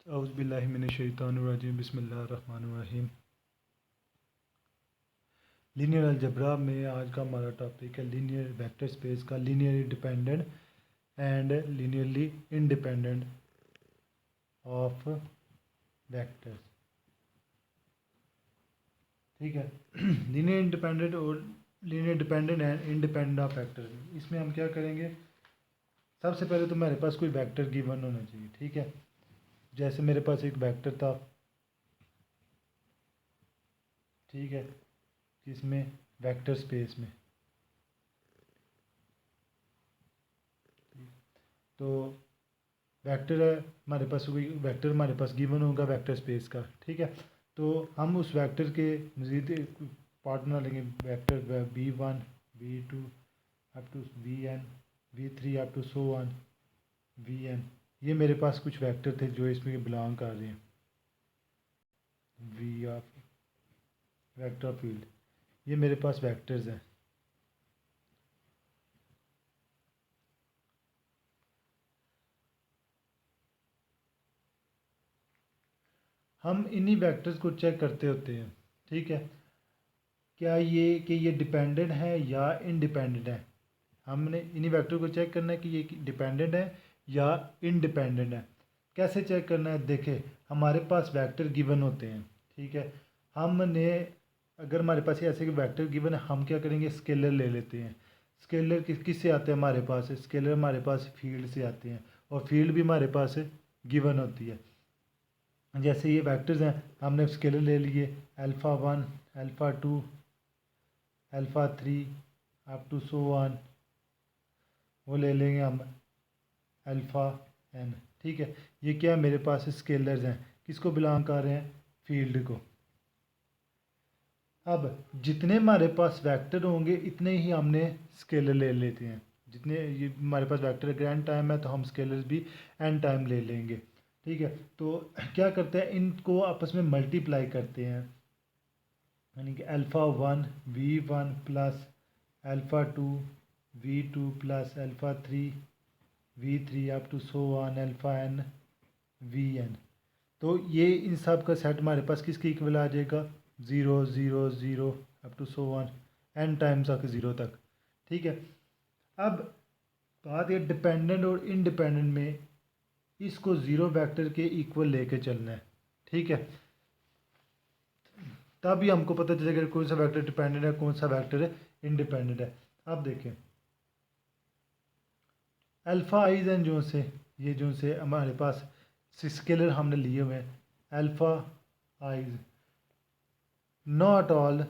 औज़ुबिल्लाहि मिनश्शैतानिर्रजीम बिस्मिल्लाहिर्रहमानिर्रहीम। Linear algebra में आज का हमारा टॉपिक है लीनियर वेक्टर स्पेस का linearly dependent and linearly independent of vectors. ठीक है। लीनियर इंडिपेंडेंट और linear dependent and independent of vector, इसमें हम क्या करेंगे। सबसे पहले तो मेरे पास कोई वेक्टर गिवन होना चाहिए। ठीक है, जैसे मेरे पास एक वेक्टर था, ठीक है, इसमें वेक्टर स्पेस में, तो वेक्टर है हमारे पास, कोई वेक्टर हमारे पास गिवन होगा वेक्टर स्पेस का। ठीक है, तो हम उस वेक्टर के मज़ीद पार्ट बना लेंगे। Vector v1 v2 up to vn v3 up to so one vn। ये मेरे पास कुछ वेक्टर थे जो इसमें बिलोंग कर रहे हैं। v ऑफ वेक्टर फील्ड, ये मेरे पास वेक्टर्स हैं। हम इन्हीं वेक्टर्स को चेक करते होते हैं। ठीक है, क्या ये डिपेंडेंट है या इनडिपेंडेंट है। हमने इन्हीं वेक्टर को चेक करना है कि ये डिपेंडेंट है या इनडिपेंडेंट है। कैसे चेक करना है, देखें, हमारे पास वेक्टर गिवन होते हैं। ठीक है, हमने अगर हमारे पास ये ऐसे वेक्टर गिवन है, हम क्या करेंगे, स्केलर ले लेते हैं। स्केलर किस से आते हैं हमारे पास, स्केलर हमारे पास फील्ड से आते हैं, और फील्ड भी हमारे पास गिवन होती है। जैसे ये वेक्टर्स हैं, हमने स्केलर ले लिए, α1 α2 α3 अप टू सो वन, वो ले लेंगे हम अल्फ़ा n। ठीक है, ये क्या है, मेरे पास स्केलर्स हैं, किसको बिलोंग कर रहे हैं, फील्ड को। अब जितने हमारे पास वेक्टर होंगे इतने ही हमने स्केलर ले लेते हैं। जितने ये हमारे पास वेक्टर अगर n टाइम है तो हम स्केलर्स भी n टाइम ले लेंगे। ठीक है, तो क्या करते हैं, इनको आपस में मल्टीप्लाई करते हैं, यानी कि α1 v1 plus α2 v2 plus α3 v3 up to so one αn vn। तो ये इन सब का सेट हमारे पास किसके इक्वल आ जाएगा, 0 0 0 up to so one n times तक 0 तक। ठीक है, अब बात ये डिपेंडेंट और इनडिपेंडेंट में, इसको ज़ीरो वेक्टर के इक्वल लेके चलना है। ठीक है, तभी हमको पता चलेगा कौन सा वेक्टर डिपेंडेंट है, कौन सा वेक्टर है इंडिपेंडेंट है। अब देखें, अल्फ़ा आइज एन जो से, ये जो से हमारे पास स्केलर हमने लिए हुए हैं, alpha eyes not all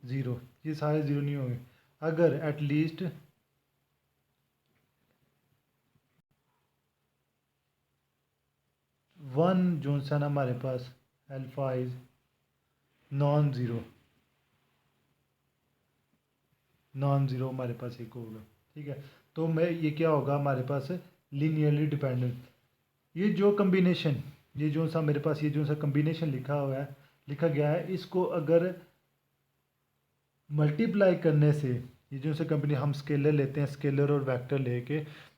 zero, ये सारे ज़ीरो नहीं होंगे अगर एटलीस्ट वन जो सा ना हमारे पास अल्फ़ा इज नॉन ज़ीरो हमारे पास एक होगा। ठीक है, तो मैं ये क्या होगा हमारे पास लीनियरली डिपेंडेंट। ये जो कम्बिनेशन, ये जो सा मेरे पास ये जो सा कम्बिनेशन लिखा हुआ है, लिखा गया है, इसको अगर मल्टीप्लाई करने से, ये जो सा कंपनी हम स्केलर लेते हैं, स्केलर और वेक्टर लेके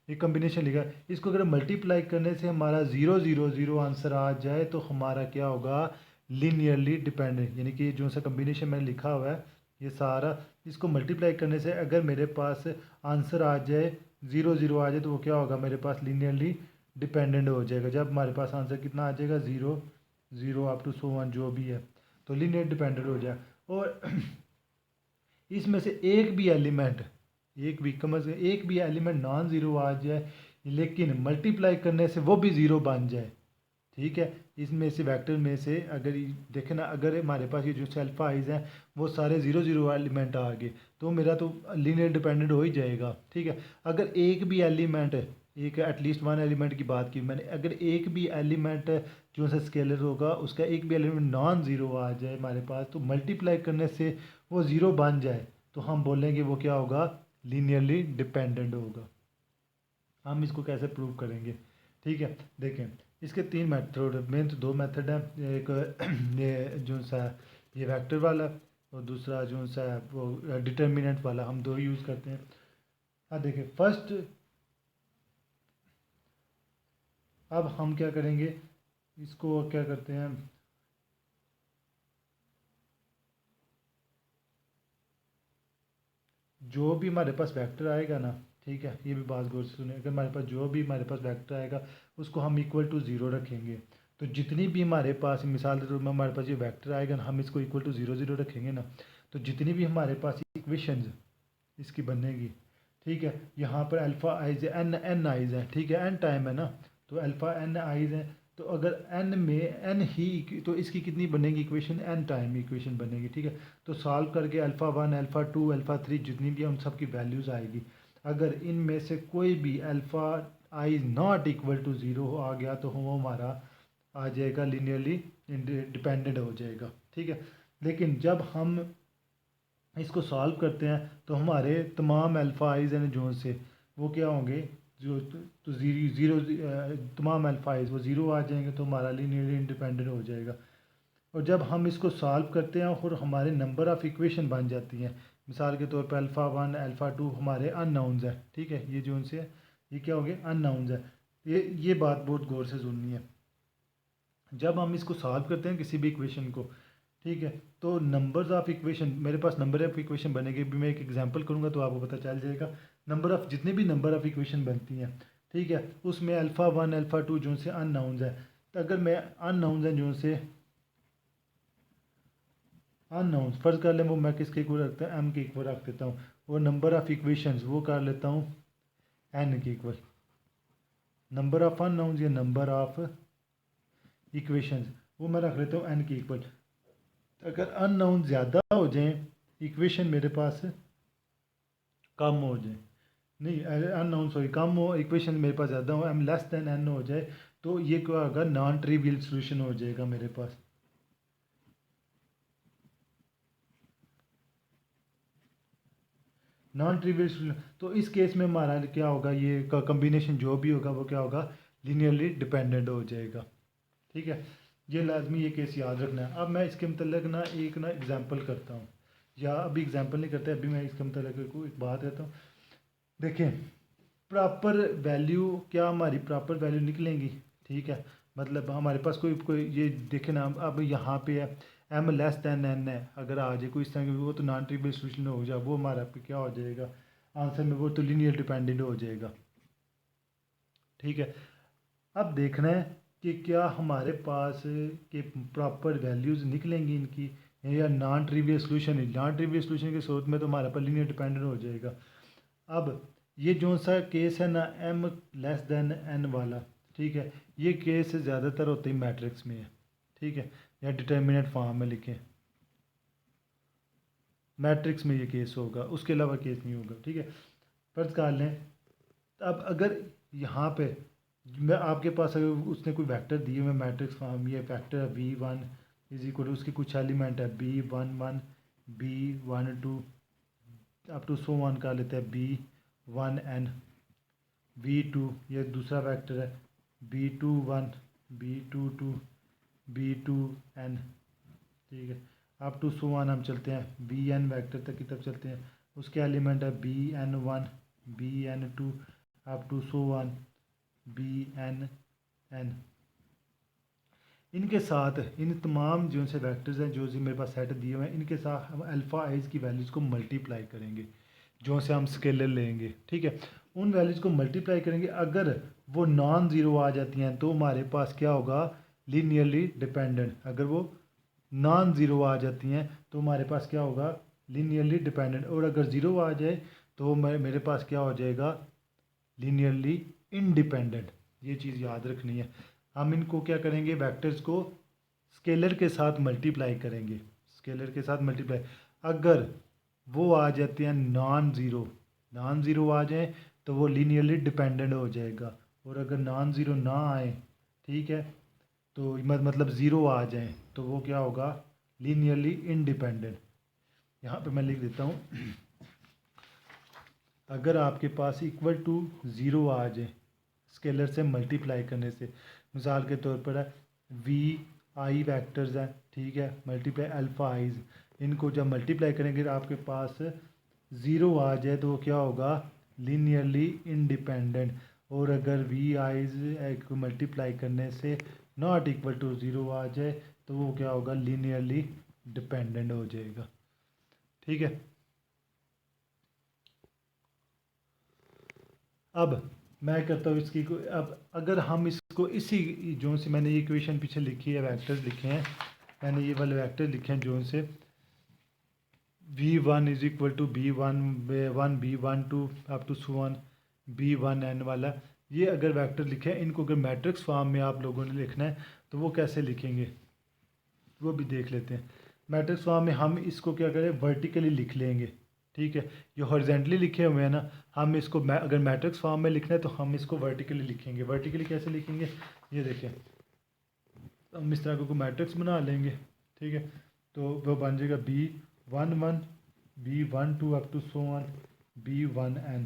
ये कम्बिनेशन लिखा है, इसको अगर मल्टीप्लाई करने से हमारा 0 0 0 आंसर आ जाए तो हमारा क्या होगा, लीनियरली डिपेंडेंट। यानी कि जो सा कम्बिनेशन मैंने लिखा हुआ है ये सारा, इसको मल्टीप्लाई करने से अगर मेरे पास आंसर आ जाए 0 0 आ जाए तो वो क्या होगा, मेरे पास लीनियरली डिपेंडेंट हो जाएगा। जब हमारे पास आंसर कितना आ जाएगा, 0 0 अप टू सो वन जो भी है, तो लीनियर डिपेंडेंट हो जाए। और इसमें से एक भी एलिमेंट, एक भी कम से एक भी एलिमेंट नॉन ज़ीरो आ जाए, लेकिन मल्टीप्लाई करने से वो भी ज़ीरो बन जाए। ठीक है, इसमें से वेक्टर में से अगर देखें ना, अगर हमारे पास ये जो अल्फा आइज हैं वो सारे 0 0 एलिमेंट आ गए तो मेरा तो लीनियर डिपेंडेंट हो ही जाएगा। ठीक है, अगर एक भी एलिमेंट, एक एटलीस्ट वन एलिमेंट की बात की मैंने, अगर एक भी एलिमेंट जो सा स्केलर होगा उसका एक भी एलिमेंट नॉन ज़ीरो आ जाए हमारे पास, तो मल्टीप्लाई करने से वो ज़ीरो बन जाए, तो हम बोलेंगे वो क्या होगा, लीनियरली डिपेंडेंट होगा। हम इसको कैसे प्रूव करेंगे। ठीक है, देखें, इसके तीन मेथड, मेन तो दो मेथड हैं। एक ये जो सा ये वेक्टर वाला, और दूसरा जो सा वो डिटर्मिनेंट वाला, हम दो यूज़ करते हैं। हाँ, देखें, फर्स्ट अब हम क्या करेंगे, इसको क्या करते हैं, जो भी हमारे पास वेक्टर आएगा ना, ठीक है, ये भी बात गौर से सुने, अगर हमारे पास जो भी हमारे पास वेक्टर आएगा उसको हम इक्वल टू ज़ीरो रखेंगे। तो जितनी भी हमारे पास, मिसाल के तौर पर हमारे पास ये वेक्टर आएगा ना, हम इसको इक्वल टू ज़ीरो ज़ीरो रखेंगे ना, तो जितनी भी हमारे पास इक्वेशंस इसकी बनेगी, ठीक है, यहाँ पर अल्फ़ा आइज़ है, एन एन आइज़ है, ठीक है, एन टाइम है ना, तो अल्फ़ा एन आइज़ है, तो अगर एन में एन ही, तो इसकी कितनी बनेगी इक्वेशन, एन टाइम इक्वेशन बनेगी, ठीक है। तो सॉल्व करके alpha one, alpha two, alpha three जितनी भी उन सब की वैल्यूज़ आएगी, अगर इनमें से कोई भी alpha I not equal to zero आ गया तो वो हमारा आ जाएगा लीनियरली डिपेंडेंट हो जाएगा, ठीक है। लेकिन जब हम इसको सॉल्व करते हैं तो हमारे तमाम अल्फ़ाइज़ एंड जोन से वो क्या होंगे, जो तो ज़ीरो तमाम अल्फ़ाइज़ वो ज़ीरो आ जाएंगे, तो हमारा लीनियरली इंडिपेंडेंट हो जाएगा। और जब हम इसको सॉल्व करते हैं और हमारे नंबर ऑफ़ इक्वेशन बन जाती हैं, मिसाल के तौर पर अल्फ़ा वन अल्फ़ा टू हमारे अननाउन्स है, ठीक है, ये जो उनसे ये क्या हो गए, अननाउन्स है। ये बात बहुत गौर से सुननी है। जब हम इसको सॉल्व करते हैं किसी भी इक्वेशन को, ठीक है, तो नंबर्स ऑफ़ इक्वेशन, मेरे पास नंबर ऑफ़ इक्वेशन बनेगी, भी मैं एक एग्जांपल करूंगा तो आपको पता चल जाएगा। नंबर ऑफ़ जितने भी नंबर ऑफ़ इक्वेशन बनती हैं, ठीक है, उसमें अल्फ़ा वन अल्फ़ा टू जो से अननाउन्स है, तो अगर मैं अननाउन्स हैं जो से अननाउन्स फर्ज कर लें, वो मैं किसके इक्वल रखता हूँ, एम के इक्वल रख देता हूँ, और नंबर ऑफ़ इक्वेशंस वो कर लेता हूँ एन के इक्वल। नंबर ऑफ़ अननाउन्स या नंबर ऑफ़ इक्वेशंस वो मैं रख लेता हूँ एन के इक्वल। अगर अननाउन ज़्यादा हो जाएं, इक्वेशन मेरे पास कम हो जाए, नहीं अननाउन सॉरी कम हो, इक्वेशन मेरे पास ज़्यादा हो, एम लेस देन एन हो जाए, तो ये क्या होगा, नॉन ट्रिवियल सोल्यूशन हो जाएगा मेरे पास। नॉन ट्रिवियल सोल्यूशन, तो इस केस में हमारा क्या होगा, ये कम्बिनेशन जो भी होगा वो क्या होगा, लीनियरली डिपेंडेंट हो जाएगा, ठीक है। ये लाजमी ये केस याद रखना है। अब मैं इसके मतलब ना एक ना एग्जांपल करता हूँ, या अभी एग्जांपल नहीं करते, अभी मैं इसके मतलब को एक बात कहता हूँ। देखें, प्रॉपर वैल्यू क्या हमारी प्रॉपर वैल्यू निकलेंगी, ठीक है, मतलब हमारे पास कोई कोई ये देखें ना, अब यहाँ पे है एम लेस दैन एन है, अगर आ जाए कोई इस तरह की, वो तो नॉन ट्रिवियल सोल्यूशन हो जाए, वो हमारा पे क्या हो जाएगा आंसर में, वो तो लीनियर डिपेंडेंट हो जाएगा, ठीक है। अब देखना है कि क्या हमारे पास के प्रॉपर वैल्यूज़ निकलेंगी इनकी, या नॉन ट्रिवियल सोल्यूशन है, नॉन ट्रिवियल सोल्यूशन के सूरत में तो हमारे पर लीनियर डिपेंडेंट हो जाएगा। अब ये जो सा केस है ना, एम लेस देन एन वाला, ठीक है, ये केस ज़्यादातर होते ही मैट्रिक्स में है, ठीक है, या डिटर्मिनेंट फॉर्म में लिखें, मैट्रिक्स में ये केस होगा, उसके अलावा केस नहीं होगा, ठीक है। फर्ज कर लें, अब अगर यहाँ पे मैं आपके पास अगर उसने कोई वेक्टर दिए हुए मैट्रिक्स फॉर्म, ये वेक्टर है V one is equal to, उसके कुछ एलिमेंट है B one one, B one two, up to so one कर लेते हैं B one N, B two ये दूसरा वेक्टर है, B two one, B two two, B two N, ठीक है, अप टू सो वन हम चलते हैं बी एन वेक्टर तक की तरफ चलते हैं, उसके एलिमेंट है B N one, B N two, up to so one B N N. इनके साथ इन तमाम जो से वेक्टर्स हैं जो मेरे पास सेट दिए हुए हैं, इनके साथ हम अल्फ़ा आइज़ की वैल्यूज़ को मल्टीप्लाई करेंगे, जो से हम स्केलर लेंगे, ठीक है, उन वैल्यूज़ को मल्टीप्लाई करेंगे, अगर वो नॉन ज़ीरो आ जाती हैं तो हमारे पास क्या होगा, लीनियरली डिपेंडेंट, अगर वो नॉन ज़ीरो आ जाती हैं तो हमारे पास क्या होगा, लीनियरली डिपेंडेंट, और अगर ज़ीरो आ जाए तो मेरे पास क्या हो जाएगा, लीनियरली इंडिपेंडेंट। ये चीज़ याद रखनी है। हम इनको क्या करेंगे, वेक्टर्स को स्केलर के साथ मल्टीप्लाई करेंगे, स्केलर के साथ मल्टीप्लाई, अगर वो आ जाते हैं नॉन ज़ीरो, नॉन ज़ीरो आ जाए तो वो लीनियरली डिपेंडेंट हो जाएगा, और अगर नॉन ज़ीरो ना आए, ठीक है, तो मतलब ज़ीरो आ जाए तो वो क्या होगा, लीनियरली इंडिपेंडेंट। यहाँ पे मैं लिख देता हूँ, अगर आपके पास इक्वल टू ज़ीरो आ जाए स्केलर से मल्टीप्लाई करने से, मिसाल के तौर पर है वी आई वैक्टर्स हैं, ठीक है, मल्टीप्लाई अल्फ़ा आइज़, इनको जब मल्टीप्लाई करेंगे तो आपके पास ज़ीरो आ जाए तो वो क्या होगा, लीनियरली इंडिपेंडेंट। और अगर वी आई को मल्टीप्लाई करने से नॉट इक्वल टू ज़ीरो आ जाए तो वो क्या होगा, लीनियरली डिपेंडेंट हो जाएगा। ठीक है, अब मैं करता हूँ इसकी को, अब अगर हम इसको इसी जो से मैंने ये इक्वेशन पीछे लिखी है, वेक्टर्स लिखे हैं, मैंने ये वाले वेक्टर लिखे हैं जो से v1 is equal to b1 b12 up to सुवन b1n वाला, ये अगर वेक्टर लिखे हैं, इनको अगर मैट्रिक्स फॉर्म में आप लोगों ने लिखना है तो वो कैसे लिखेंगे वो भी देख लेते हैं। मैट्रिक्स फॉर्म में हम इसको क्या करें, वर्टिकली लिख लेंगे। ठीक है, ये हॉरिजेंटली लिखे हुए हैं ना, हम इसको अगर मैट्रिक्स फॉर्म में लिखना है तो हम इसको वर्टिकली लिखेंगे। वर्टिकली कैसे लिखेंगे, ये देखें, हम इस तरह को मैट्रिक्स बना लेंगे। ठीक है, तो वो बन जाएगा b11 b12 up to so on b1n,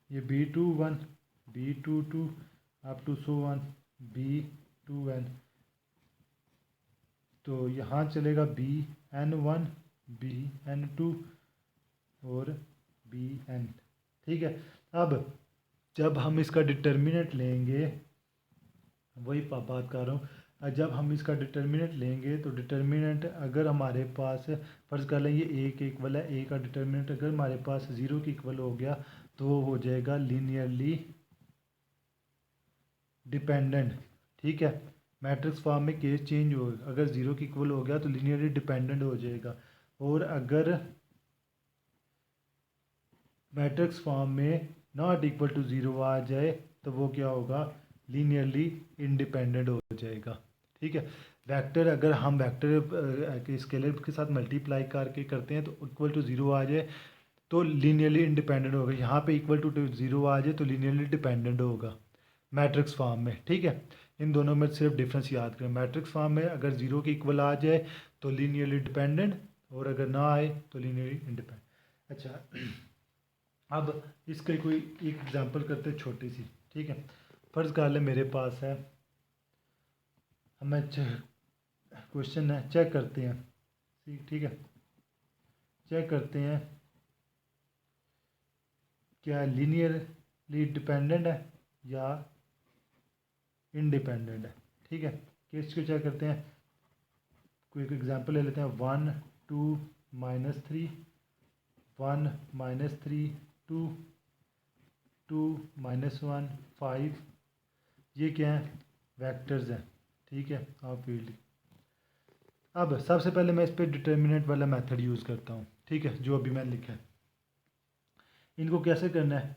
ये b21 b22 up to so on b2n, तो यहाँ चलेगा bn1 bn2 और bn। ठीक है, अब जब हम इसका डिटर्मिनेंट लेंगे, वही बात कर रहा हूँ, जब हम इसका डिटर्मिनेंट लेंगे तो डिटर्मिनेंट अगर हमारे पास फर्ज कर लें ये ए के इक्वल है, ए का डिटर्मिनेंट अगर हमारे पास ज़ीरो के इक्वल हो गया तो वो हो जाएगा लीनियरली डिपेंडेंट। ठीक है, मैट्रिक्स फॉर्म में केस चेंज होगा, अगर ज़ीरो के इक्वल हो गया तो लीनियरली डिपेंडेंट हो जाएगा, और अगर मैट्रिक्स फॉर्म में नॉट इक्वल टू ज़ीरो आ जाए तो वो क्या होगा, लीनियरली इंडिपेंडेंट हो जाएगा। ठीक है, वेक्टर अगर हम वेक्टर के स्केलर के साथ मल्टीप्लाई करके करते हैं तो इक्वल टू ज़ीरो आ जाए तो लीनियरली इंडिपेंडेंट होगा, यहाँ पे इक्वल टू ज़ीरो आ जाए तो लीनियरली डिपेंडेंट होगा मैट्रिक्स फॉर्म में। ठीक है, इन दोनों में सिर्फ डिफरेंस याद करें, मैट्रिक्स फॉर्म में अगर ज़ीरो के इक्वल आ जाए तो लीनियरली डिपेंडेंट, और अगर ना आए तो लीनियरली इंडिपेंडेंट। अच्छा, अब इसके कोई एक एग्जांपल करते हैं छोटी सी। ठीक है, फर्ज कर ले मेरे पास है, हमें क्वेश्चन है, चेक करते हैं। ठीक है, चेक करते हैं क्या लीनियरली डिपेंडेंट है या इंडिपेंडेंट है। ठीक है, केस को चेक करते हैं, कोई एक एग्जांपल ले लेते हैं, 1 2 -3 1 -3 2 2 -1 5, ये क्या है, वेक्टर्स हैं। ठीक है, आप फील्ड, अब सबसे पहले मैं इस पर डिटर्मिनेंट वाला मेथड यूज़ करता हूँ। ठीक है, जो अभी मैंने लिखा है, इनको कैसे करना है,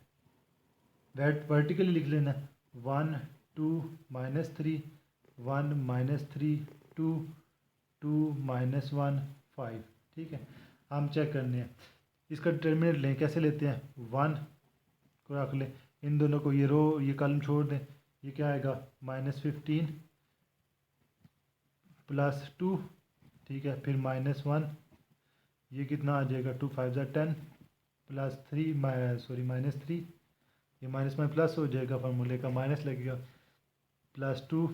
वर्टिकली लिख लेना है, 1 2 -3 1 -3 2 2 -1 5। ठीक है, हम चेक करने हैं, इसका डिटर्मिनेंट लें, कैसे लेते हैं, 1 को रख लें, इन दोनों को, ये रो ये कॉलम छोड़ दें, ये क्या आएगा, -15 +2। ठीक है, फिर -1, ये कितना आ जाएगा, 2 5 10 +3 सॉरी -3, ये माइनस में प्लस हो जाएगा, फार्मूले का माइनस लगेगा, +2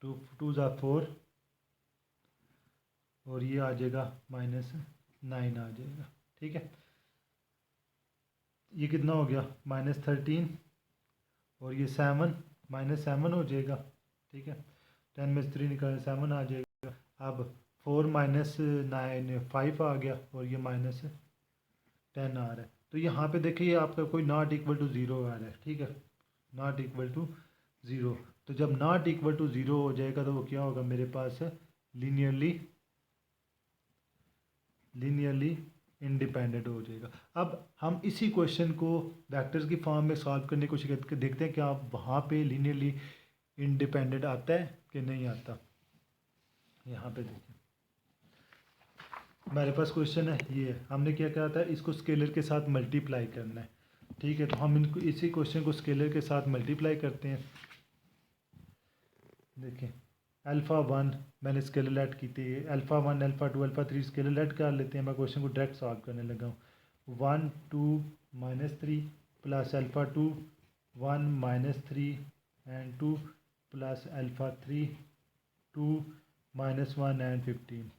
2 2 4, और ये आ जाएगा -9 आ जाएगा। ठीक है, ये कितना हो गया, -13, और ये 7 -7 हो जाएगा। ठीक है, 10 में से 3 निकालें 7 आ जाएगा। अब 4 -9 5 आ गया, और ये -10 आ रहा है। तो यहाँ पे देखिए आपका कोई नॉट इक्वल टू ज़ीरो आ रहा है। ठीक है, नॉट इक्वल टू ज़ीरो, तो जब नॉट इक्वल टू ज़ीरो हो जाएगा तो वो क्या होगा, मेरे पास लीनियरली इंडिपेंडेंट हो जाएगा। अब हम इसी क्वेश्चन को वेक्टर्स की फॉर्म में सॉल्व करने की कोशिश करके देखते हैं कि आप वहाँ पे लीनियरली इंडिपेंडेंट आता है कि नहीं आता। यहाँ पे देखिए हमारे पास क्वेश्चन है, ये है, हमने क्या कहा था, इसको स्केलर के साथ मल्टीप्लाई करना है। ठीक है, तो हम इनको इसी क्वेश्चन को स्केलर के साथ मल्टीप्लाई करते हैं। देखिए α1 मैंने स्केलर लेट की थी, α1 α2 α3 स्केलर लेट कर लेते हैं। मैं क्वेश्चन को डायरेक्ट सॉल्व करने लगा हूँ। 1 2 -3 + α2 1 -3 and 2 + α3 2 -1 and 15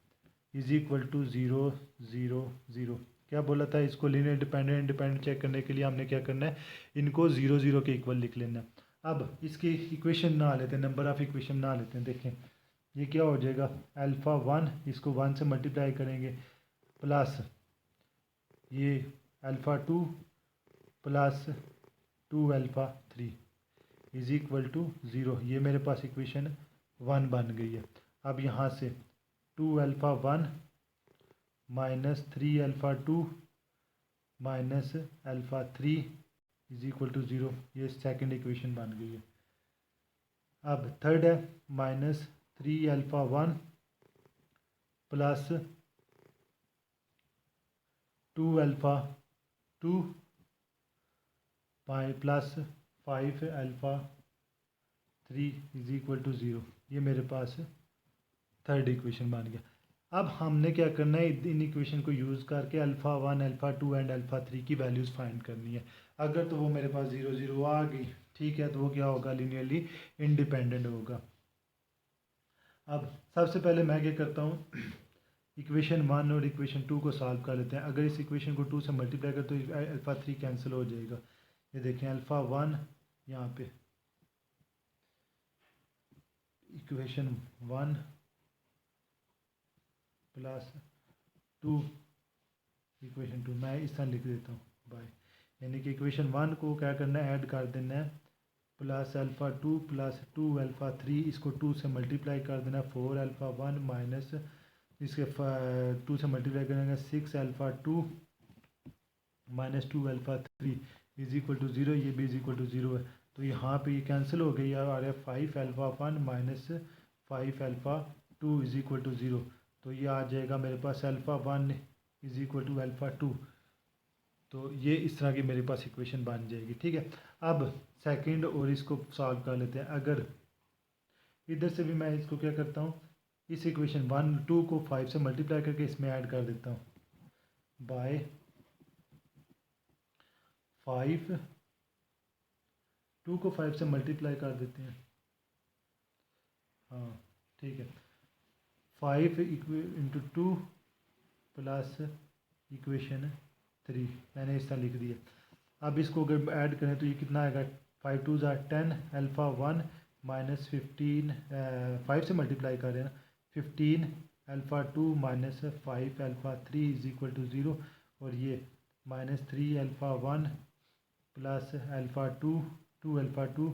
is equal to 0 0 0। क्या बोला था, इसको लीनियर इंडिपेंडेंट इंडिपेंडेंट चेक करने के लिए हमने क्या करना है, इनको 0 0 के इक्वल लिख लेना है। अब इसकी इक्वेशन ना लेते हैं, नंबर ऑफ़ इक्वेशन ना लेते हैं। देखें ये क्या हो जाएगा, अल्फ़ा 1 इसको 1 से मल्टीप्लाई करेंगे प्लस ये alpha 2 plus 2 alpha 3 is equal to 0। ये मेरे पास इक्वेशन 1 बन गई है। अब यहाँ से 2 alpha 1 minus 3 alpha 2 minus alpha 3 is equal to 0, ये सेकंड इक्वेशन बन गई है। अब थर्ड है minus 3 alpha 1 plus 2 alpha 2 plus 5 alpha 3 is equal to 0। ये मेरे पास थर्ड इक्वेशन बन गया। अब हमने क्या करना है, इन इक्वेशन को यूज़ करके अल्फ़ा 1 अल्फ़ा 2 एंड अल्फ़ा 3 की वैल्यूज़ फाइंड करनी है। अगर तो वो मेरे पास 0 0 आ गई, ठीक है, तो वो क्या होगा, लीनियरली इंडिपेंडेंट होगा। अब सबसे पहले मैं क्या करता हूँ, इक्वेशन 1 और इक्वेशन 2 को सॉल्व कर लेते हैं। अगर इस इक्वेशन को 2 से मल्टीप्लाई कर तो अल्फ़ा 3 कैंसिल हो जाएगा। ये देखें अल्फ़ा 1 यहाँ पे इक्वेशन 1 प्लस 2 इक्वेशन 2, मैं इस तरह लिख देता हूँ बाय, यानी कि इक्वेशन 1 को क्या करना है, ऐड कर देना है प्लस अल्फ़ा 2 प्लस 2 अल्फ़ा 3, इसको 2 से मल्टीप्लाई कर देना 4 अल्फ़ा 1 माइनस इसके 2 से मल्टीप्लाई करेंगे 6 alpha 2 minus 2 alpha 3 is equal to 0। ये भी इज़ इक्वल टू 0 है, तो यहाँ पे ये कैंसिल हो गई, आ रहा है 5 alpha 1 minus 5 alpha 2 is equal to 0। तो ये आ जाएगा मेरे पास alpha 1 is equal to alpha 2। तो ये इस तरह की मेरे पास इक्वेशन बन जाएगी, ठीक है। अब सेकंड और इसको सॉल्व कर लेते हैं। अगर इधर से भी मैं इसको क्या करता हूँ, इस इक्वेशन 1 2 को 5 से मल्टीप्लाई करके इसमें ऐड कर देता हूँ बाय 5, 2 को 5 से मल्टीप्लाई कर देते हैं, हाँ ठीक है, 5 इंटू 2 प्लस इक्वेशन 3 मैंने इस तरह लिख दिया। अब इसको अगर ऐड करें तो ये कितना आएगा, 5 2 ज़ा 10 अल्फ़ा 1 माइनस 15 5 से मल्टीप्लाई कर रहे हैं 15 alpha 2 minus 5 alpha 3 is equal to 0, और ये minus 3 alpha 1 plus alpha 2 2 alpha 2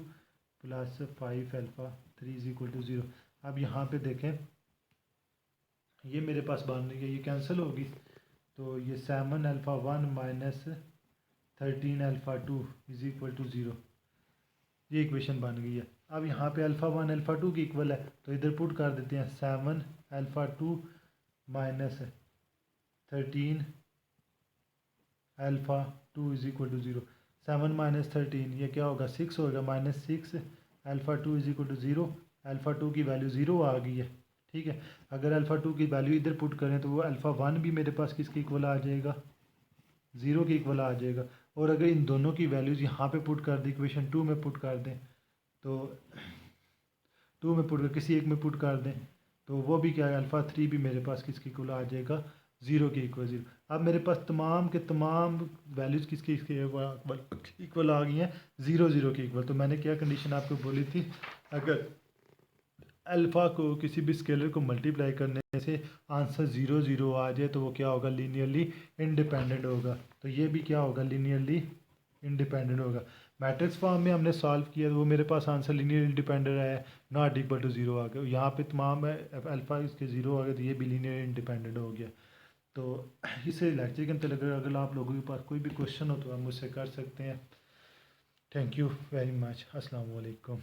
plus 5 alpha 3 is equal to 0। अब यहाँ पे देखें ये मेरे पास बन रही है, ये कैंसिल होगी, तो ये 7 alpha 1 minus 13 alpha 2 is equal to 0, ये इक्वेशन बन गई है। अब यहाँ पे अल्फ़ा 1 अल्फ़ा 2 की इक्वल है, तो इधर पुट कर देते हैं 7 alpha 2 minus 13 alpha 2 is equal to 0। 7 minus 13 ये क्या होगा, 6 होगा, minus 6 alpha 2 is equal to 0। Alpha 2 की वैल्यू 0 आ गई है, ठीक है। अगर अल्फ़ा 2 की वैल्यू इधर पुट करें तो वो अल्फ़ा 1 भी मेरे पास किसके इक्वल आ जाएगा, 0 के इक्वल आ जाएगा। और अगर इन दोनों की वैल्यूज़ यहाँ पे पुट कर दें, इक्वेशन 2 में पुट कर दें, तो 2 में पुट कर किसी एक में पुट कर दें, तो वो भी क्या है, अल्फ़ा 3 भी मेरे पास किसके इक्वल आ जाएगा, 0 के इक्वल 0। अब मेरे पास तमाम के तमाम वैल्यूज़ किसके इसके इक्वल आ गई हैं, 0 0 के इक्वल। तो मैंने क्या कंडीशन आपको बोली थी, अगर अल्फ़ा को किसी भी स्केलर को मल्टीप्लाई करने से आंसर 0 0 आ जाए तो वो क्या होगा, लीनियरली इंडिपेंडेंट होगा। तो ये भी क्या होगा, लीनियरली इंडिपेंडेंट होगा। मैट्रिक्स फॉर्म में हमने सॉल्व किया तो वो मेरे पास आंसर लीनियर इंडिपेंडेंट है, नॉट इक्वल टू 0 आ गया। यहाँ पे तमाम अल्फ़ा इसके 0 आ गए, तो ये भी लीनियर इंडिपेंडेंट हो गया। तो इसे लेक्चर के अंतर्गत अगर आप लोगों के पास कोई भी क्वेश्चन हो तो आप मुझसे कर सकते हैं। Thank you very much. अस्सलाम वालेकुम।